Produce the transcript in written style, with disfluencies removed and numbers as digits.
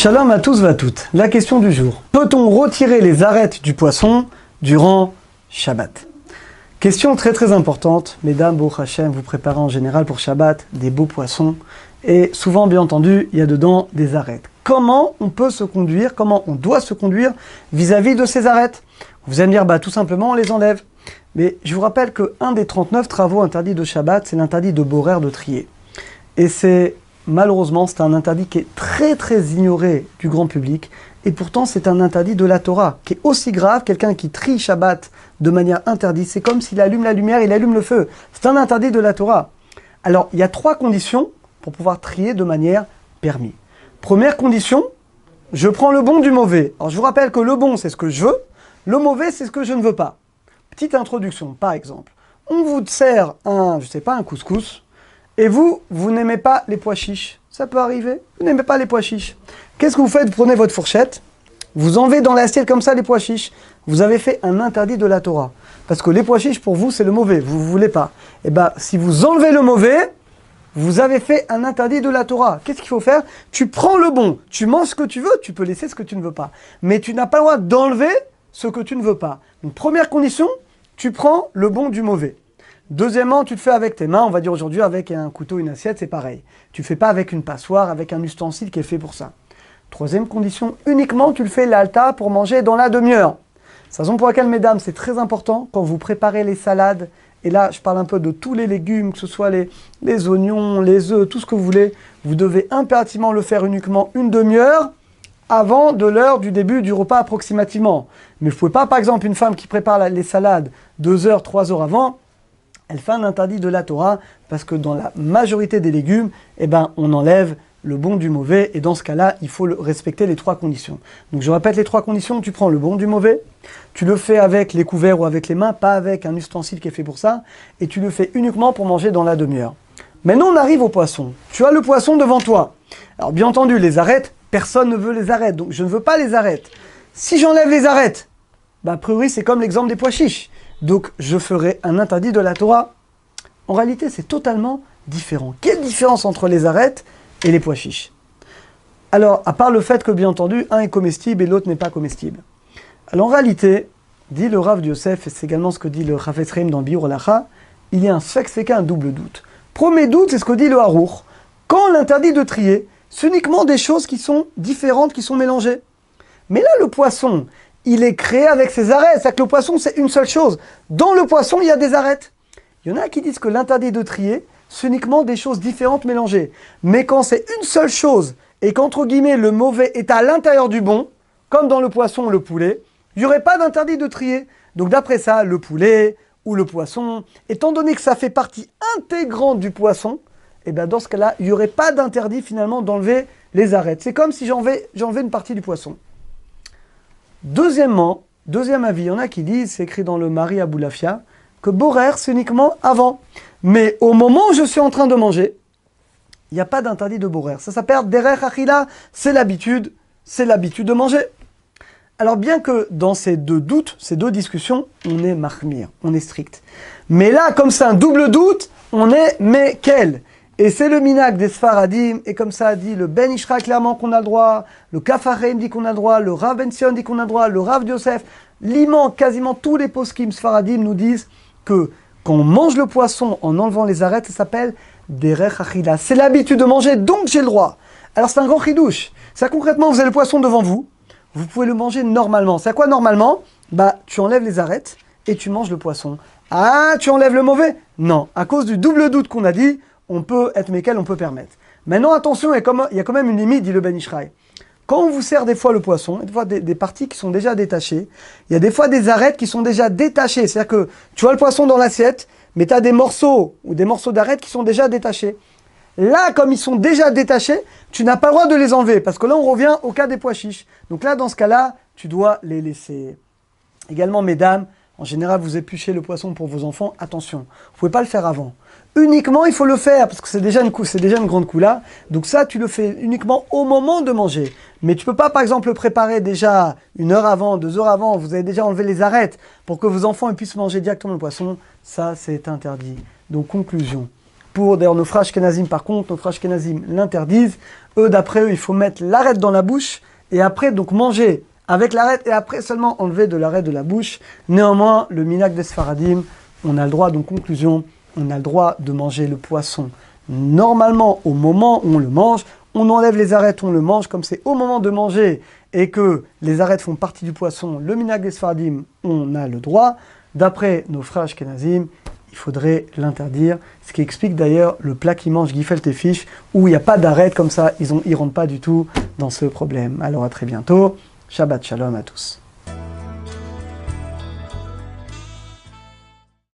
Shalom à tous et à toutes. La question du jour. Peut-on retirer les arêtes du poisson durant Shabbat? Question très importante. Mesdames, Baruch Hashem, vous préparez en général pour Shabbat des beaux poissons. Et souvent, bien entendu, il y a dedans des arêtes. Comment on peut se conduire, comment on doit se conduire vis-à-vis de ces arêtes? Vous allez me dire, tout simplement, on les enlève. Mais je vous rappelle qu'un des 39 travaux interdits de Shabbat, c'est l'interdit de borer, de trier. Et malheureusement, c'est un interdit qui est très ignoré du grand public. Et pourtant, c'est un interdit de la Torah, qui est aussi grave. Quelqu'un qui trie Shabbat de manière interdite, c'est comme s'il allume la lumière, il allume le feu. C'est un interdit de la Torah. Alors, il y a 3 conditions pour pouvoir trier de manière permise. Première condition, je prends le bon du mauvais. Alors, je vous rappelle que le bon, c'est ce que je veux. Le mauvais, c'est ce que je ne veux pas. Petite introduction, par exemple. On vous sert un couscous. Et vous n'aimez pas les pois chiches. Ça peut arriver. Vous n'aimez pas les pois chiches. Qu'est-ce que vous faites? Vous prenez votre fourchette, vous enlevez dans l'assiette comme ça les pois chiches. Vous avez fait un interdit de la Torah. Parce que les pois chiches, pour vous, c'est le mauvais. Vous ne voulez pas. Et si vous enlevez le mauvais, vous avez fait un interdit de la Torah. Qu'est-ce qu'il faut faire? Tu prends le bon. Tu manges ce que tu veux, tu peux laisser ce que tu ne veux pas. Mais tu n'as pas le droit d'enlever ce que tu ne veux pas. Donc, première condition, tu prends le bon du mauvais. Deuxièmement, tu le fais avec tes mains, on va dire aujourd'hui avec un couteau, une assiette, c'est pareil. Tu ne fais pas avec une passoire, avec un ustensile qui est fait pour ça. Troisième condition, uniquement tu le fais l'alta pour manger dans la demi-heure. C'est la raison pour laquelle, mesdames, c'est très important quand vous préparez les salades, et là je parle un peu de tous les légumes, que ce soit les oignons, les œufs, tout ce que vous voulez, vous devez impérativement le faire uniquement une demi-heure avant de l'heure du début du repas approximativement. Mais vous ne pouvez pas, par exemple, une femme qui prépare les salades 2 heures, 3 heures avant, elle fait un interdit de la Torah parce que dans la majorité des légumes, on enlève le bon du mauvais et dans ce cas-là, il faut respecter les 3 conditions. Donc je répète les 3 conditions, tu prends le bon du mauvais, tu le fais avec les couverts ou avec les mains, pas avec un ustensile qui est fait pour ça, et tu le fais uniquement pour manger dans la demi-heure. Maintenant, on arrive au poisson. Tu as le poisson devant toi. Alors bien entendu, les arêtes, personne ne veut les arêtes, donc je ne veux pas les arêtes. Si j'enlève les arêtes, a priori c'est comme l'exemple des pois chiches. Donc, je ferai un interdit de la Torah. En réalité, c'est totalement différent. Quelle différence entre les arêtes et les pois chiches? Alors, à part le fait que, bien entendu, un est comestible et l'autre n'est pas comestible. Alors, en réalité, dit le Rav Yosef, et c'est également ce que dit le Chafetz Chaim dans Biur Halacha, il y a un double doute. Premier doute, c'est ce que dit le Harour. Quand l'interdit de trier, c'est uniquement des choses qui sont différentes, qui sont mélangées. Mais là, le poisson, il est créé avec ses arêtes. C'est-à-dire que le poisson, c'est une seule chose. Dans le poisson, il y a des arêtes. Il y en a qui disent que l'interdit de trier, c'est uniquement des choses différentes mélangées. Mais quand c'est une seule chose, et qu'entre guillemets, le mauvais est à l'intérieur du bon, comme dans le poisson, le poulet, il n'y aurait pas d'interdit de trier. Donc d'après ça, le poulet ou le poisson, étant donné que ça fait partie intégrante du poisson, dans ce cas-là, il n'y aurait pas d'interdit finalement d'enlever les arêtes. C'est comme si j'enlevais une partie du poisson. Deuxième avis, il y en a qui disent, c'est écrit dans le Mari Aboulafia, que borer, c'est uniquement avant. Mais au moment où je suis en train de manger, il n'y a pas d'interdit de borer. Ça s'appelle derech achila, c'est l'habitude de manger. Alors bien que dans ces 2 doutes, ces 2 discussions, on est mahmir, on est strict. Mais là, comme c'est un double doute, on est mekel. Et c'est le minag des Sfaradim, et comme ça a dit le Ben Ishra clairement qu'on a le droit, le Kaf HaChaim dit qu'on a le droit, le Rav Ben Sion dit qu'on a le droit, le Rav Yosef, quasiment tous les poskim Sfaradim nous disent que quand on mange le poisson en enlevant les arêtes, ça s'appelle derech achila. C'est l'habitude de manger, donc j'ai le droit. Alors c'est un grand chidouche. Ça concrètement, vous avez le poisson devant vous, vous pouvez le manger normalement. C'est à quoi normalement? Tu enlèves les arêtes et tu manges le poisson. Ah, tu enlèves le mauvais? Non, à cause du double doute qu'on a dit, on peut être mécal, on peut permettre. Maintenant, attention, il y a quand même une limite, dit le Ben Ishraï. Quand on vous sert des fois le poisson, des fois des parties qui sont déjà détachées, il y a des fois des arêtes qui sont déjà détachées. C'est-à-dire que tu vois le poisson dans l'assiette, mais tu as des morceaux ou des morceaux d'arêtes qui sont déjà détachés. Là, comme ils sont déjà détachés, tu n'as pas le droit de les enlever, parce que là, on revient au cas des pois chiches. Donc là, dans ce cas-là, tu dois les laisser. Également, mesdames, en général, vous épluchez le poisson pour vos enfants. Attention, vous ne pouvez pas le faire avant. Uniquement, il faut le faire, parce que c'est déjà une grande coula. Donc ça, tu le fais uniquement au moment de manger. Mais tu ne peux pas, par exemple, le préparer déjà 1 heure avant, 2 heures avant. Vous avez déjà enlevé les arêtes pour que vos enfants puissent manger directement le poisson. Ça, c'est interdit. Donc, conclusion. Pour, d'ailleurs, nos frères ashkénazim, par contre, nos frères ashkénazim l'interdisent. Eux, d'après eux, il faut mettre l'arête dans la bouche et après donc manger avec l'arête et après seulement enlever de l'arête de la bouche. Néanmoins, le minhag des Sfaradim, on a le droit, donc conclusion, on a le droit de manger le poisson normalement au moment où on le mange. On enlève les arêtes, on le mange, comme c'est au moment de manger et que les arêtes font partie du poisson, le minhag des Sfaradim, on a le droit. D'après nos frères ashkénazim, il faudrait l'interdire, ce qui explique d'ailleurs le plat qu'ils mangent gefilte et fish, où il n'y a pas d'arête comme ça, ils ne rentrent pas du tout dans ce problème. Alors à très bientôt, Shabbat Shalom à tous.